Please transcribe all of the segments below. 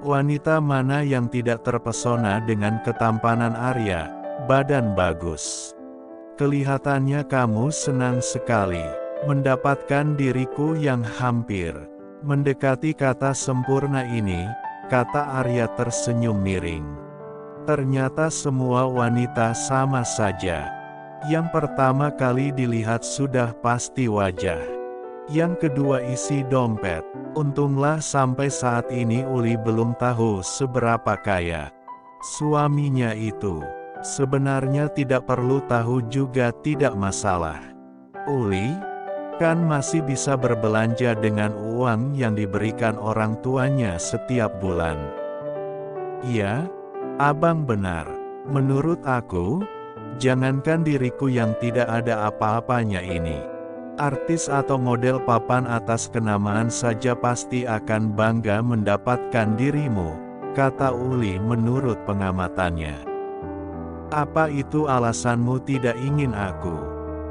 Wanita mana yang tidak terpesona dengan ketampanan Arya, badan bagus. Kelihatannya kamu senang sekali mendapatkan diriku yang hampir mendekati kata sempurna ini, kata Arya tersenyum miring. Ternyata semua wanita sama saja. Yang pertama kali dilihat sudah pasti wajah. Yang kedua isi dompet. Untunglah sampai saat ini Uli belum tahu seberapa kaya suaminya itu. Sebenarnya tidak perlu tahu juga tidak masalah. Uli kan masih bisa berbelanja dengan uang yang diberikan orang tuanya setiap bulan. Iya, abang benar. Menurut aku, jangankan diriku yang tidak ada apa-apanya ini. Artis atau model papan atas kenamaan saja pasti akan bangga mendapatkan dirimu, kata Uli menurut pengamatannya. Apa itu alasanmu tidak ingin aku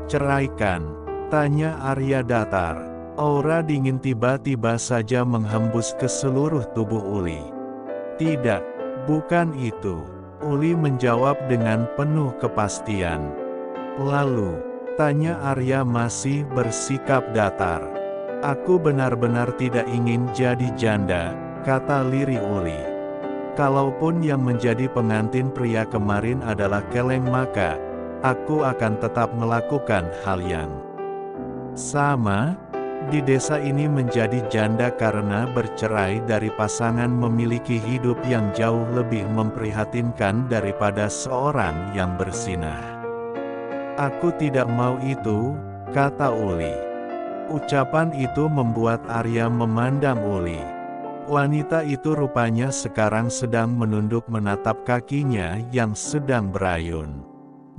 ceraikan? Tanya Arya datar. Aura dingin tiba-tiba saja menghembus ke seluruh tubuh Uli. Tidak, bukan itu. Uli menjawab dengan penuh kepastian. Lalu, tanya Arya masih bersikap datar. Aku benar-benar tidak ingin jadi janda, kata lirih Uli. Kalaupun yang menjadi pengantin pria kemarin adalah Keleng maka, aku akan tetap melakukan hal yang sama. Di desa ini menjadi janda karena bercerai dari pasangan memiliki hidup yang jauh lebih memprihatinkan daripada seorang yang bersinah. Aku tidak mau itu, kata Uli. Ucapan itu membuat Arya memandang Uli. Wanita itu rupanya sekarang sedang menunduk menatap kakinya yang sedang berayun.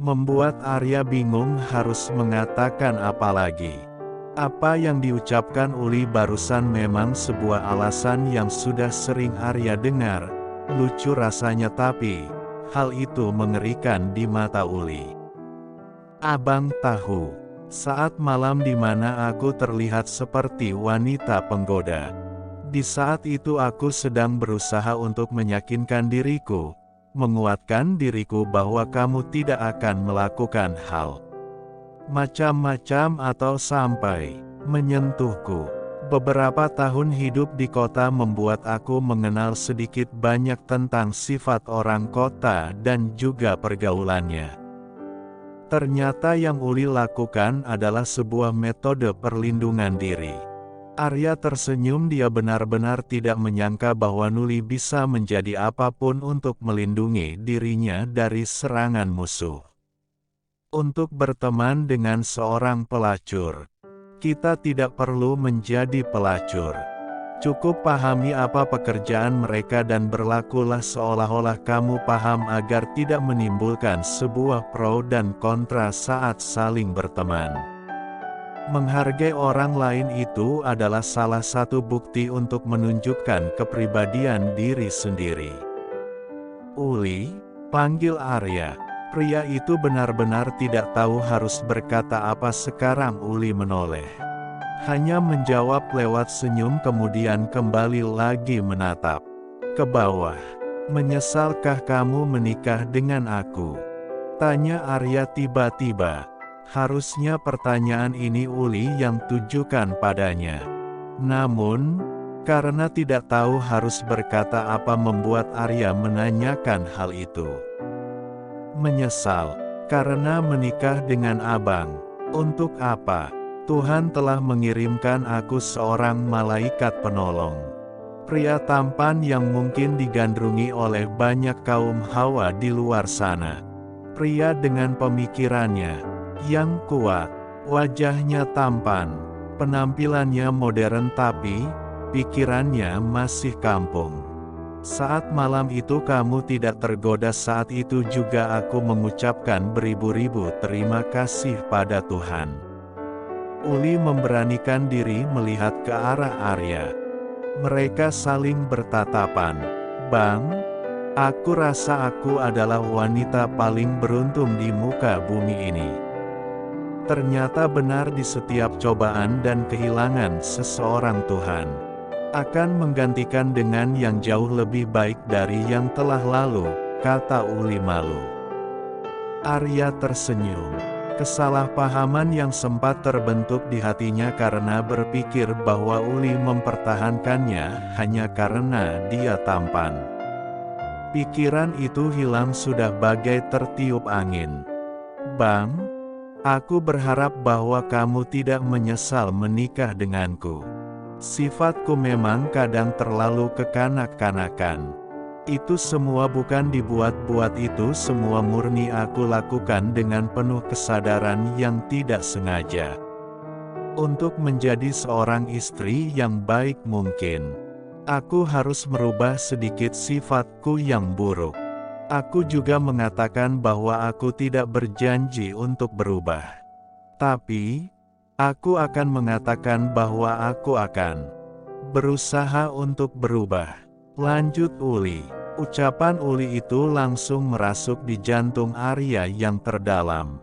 Membuat Arya bingung harus mengatakan apa lagi. Apa yang diucapkan Uli barusan memang sebuah alasan yang sudah sering Arya dengar. Lucu rasanya tapi, hal itu mengerikan di mata Uli. Abang tahu, saat malam di mana aku terlihat seperti wanita penggoda. Di saat itu aku sedang berusaha untuk meyakinkan diriku, menguatkan diriku bahwa kamu tidak akan melakukan hal macam-macam atau sampai menyentuhku. Beberapa tahun hidup di kota membuat aku mengenal sedikit banyak tentang sifat orang kota dan juga pergaulannya. Ternyata yang Uli lakukan adalah sebuah metode perlindungan diri. Arya tersenyum, dia benar-benar tidak menyangka bahwa Uli bisa menjadi apapun untuk melindungi dirinya dari serangan musuh. Untuk berteman dengan seorang pelacur, kita tidak perlu menjadi pelacur. Cukup pahami apa pekerjaan mereka dan berlakulah seolah-olah kamu paham agar tidak menimbulkan sebuah pro dan kontra saat saling berteman. Menghargai orang lain itu adalah salah satu bukti untuk menunjukkan kepribadian diri sendiri. Uli, panggil Arya. Pria itu benar-benar tidak tahu harus berkata apa sekarang. Uli menoleh. Hanya menjawab lewat senyum kemudian kembali lagi menatap ke bawah. Menyesalkah kamu menikah dengan aku? Tanya Arya tiba-tiba. Harusnya pertanyaan ini Uli yang tujukan padanya. Namun, karena tidak tahu harus berkata apa membuat Arya menanyakan hal itu. Menyesal, karena menikah dengan abang. Untuk apa? Tuhan telah mengirimkan aku seorang malaikat penolong. Pria tampan yang mungkin digandrungi oleh banyak kaum hawa di luar sana. Pria dengan pemikirannya yang kuat, wajahnya tampan, penampilannya modern tapi, pikirannya masih kampung. Saat malam itu kamu tidak tergoda. Saat itu juga aku mengucapkan beribu-ribu terima kasih pada Tuhan. Uli memberanikan diri melihat ke arah Arya. Mereka saling bertatapan. Bang, aku rasa aku adalah wanita paling beruntung di muka bumi ini. Ternyata benar, di setiap cobaan dan kehilangan seseorang Tuhan akan menggantikan dengan yang jauh lebih baik dari yang telah lalu, kata Uli malu. Arya tersenyum. Kesalahpahaman yang sempat terbentuk di hatinya karena berpikir bahwa Uli mempertahankannya hanya karena dia tampan. Pikiran itu hilang sudah bagai tertiup angin. Bang, aku berharap bahwa kamu tidak menyesal menikah denganku. Sifatku memang kadang terlalu kekanak-kanakan. Itu semua bukan dibuat-buat, itu semua murni aku lakukan dengan penuh kesadaran yang tidak sengaja. Untuk menjadi seorang istri yang baik mungkin, aku harus merubah sedikit sifatku yang buruk. Aku juga mengatakan bahwa aku tidak berjanji untuk berubah. Tapi, aku akan mengatakan bahwa aku akan berusaha untuk berubah. Lanjut Uli. Ucapan Uli itu langsung merasuk di jantung Arya yang terdalam.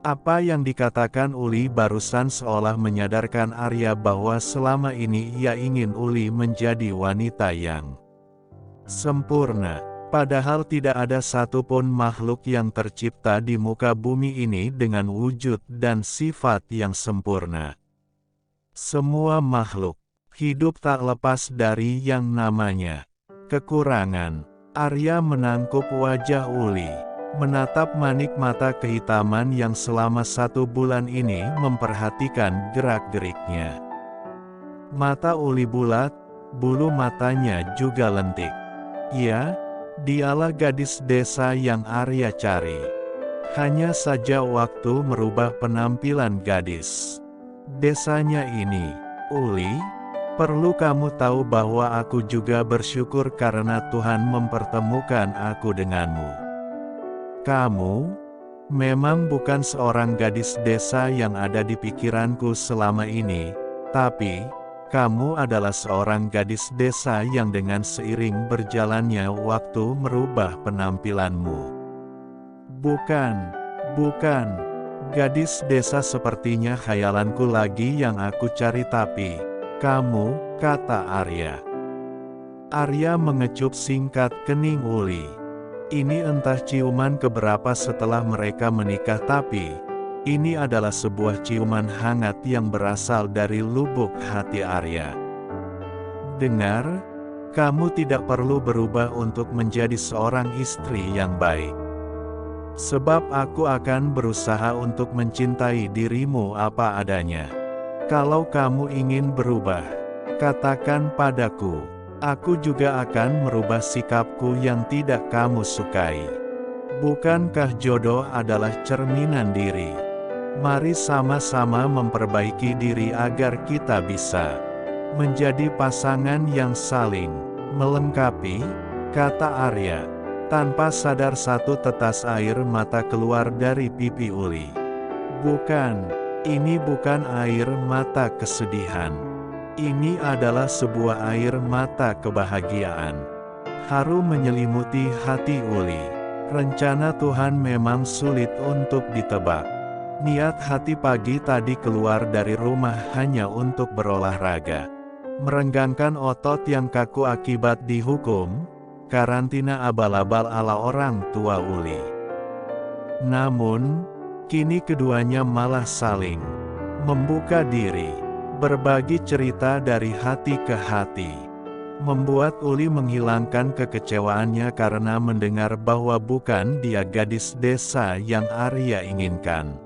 Apa yang dikatakan Uli barusan seolah menyadarkan Arya bahwa selama ini ia ingin Uli menjadi wanita yang sempurna. Padahal tidak ada satupun makhluk yang tercipta di muka bumi ini dengan wujud dan sifat yang sempurna. Semua makhluk hidup tak lepas dari yang namanya kekurangan. Arya menangkup wajah Uli, menatap manik mata kehitaman yang selama 1 bulan ini memperhatikan gerak-geriknya. Mata Uli bulat, bulu matanya juga lentik. Ya, dialah gadis desa yang Arya cari. Hanya saja waktu merubah penampilan gadis desanya ini, Uli, perlu kamu tahu bahwa aku juga bersyukur karena Tuhan mempertemukan aku denganmu. Kamu memang bukan seorang gadis desa yang ada di pikiranku selama ini, tapi kamu adalah seorang gadis desa yang dengan seiring berjalannya waktu merubah penampilanmu. Bukan, gadis desa sepertinya khayalanku lagi yang aku cari, tapi kamu, kata Arya. Arya mengecup singkat kening Uli. Ini entah ciuman keberapa setelah mereka menikah, tapi ini adalah sebuah ciuman hangat yang berasal dari lubuk hati Arya. Dengar, kamu tidak perlu berubah untuk menjadi seorang istri yang baik. Sebab aku akan berusaha untuk mencintai dirimu apa adanya. Kalau kamu ingin berubah, katakan padaku. Aku juga akan merubah sikapku yang tidak kamu sukai. Bukankah jodoh adalah cerminan diri? Mari sama-sama memperbaiki diri agar kita bisa menjadi pasangan yang saling melengkapi, kata Arya. Tanpa sadar satu tetes air mata keluar dari pipi Uli. Bukan. Ini bukan air mata kesedihan. Ini adalah sebuah air mata kebahagiaan. Haru menyelimuti hati Uli. Rencana Tuhan memang sulit untuk ditebak. Niat hati pagi tadi keluar dari rumah hanya untuk berolahraga. Merenggangkan otot yang kaku akibat dihukum karantina abal-abal ala orang tua Uli. Namun, kini keduanya malah saling membuka diri, berbagi cerita dari hati ke hati. Membuat Uli menghilangkan kekecewaannya karena mendengar bahwa bukan dia gadis desa yang Arya inginkan.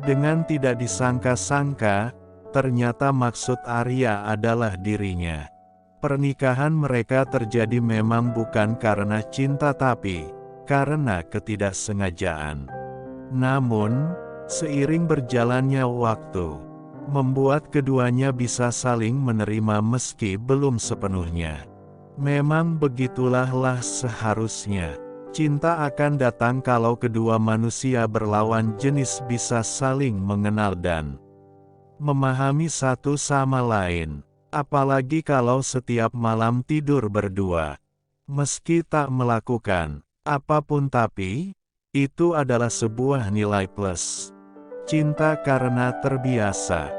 Dengan tidak disangka-sangka, ternyata maksud Arya adalah dirinya. Pernikahan mereka terjadi memang bukan karena cinta tapi karena ketidaksengajaan. Namun, seiring berjalannya waktu, membuat keduanya bisa saling menerima meski belum sepenuhnya. Memang begitulah seharusnya. Cinta akan datang kalau kedua manusia berlawan jenis bisa saling mengenal dan memahami satu sama lain. Apalagi kalau setiap malam tidur berdua. Meski tak melakukan apapun tapi, itu adalah sebuah nilai plus. Cinta karena terbiasa.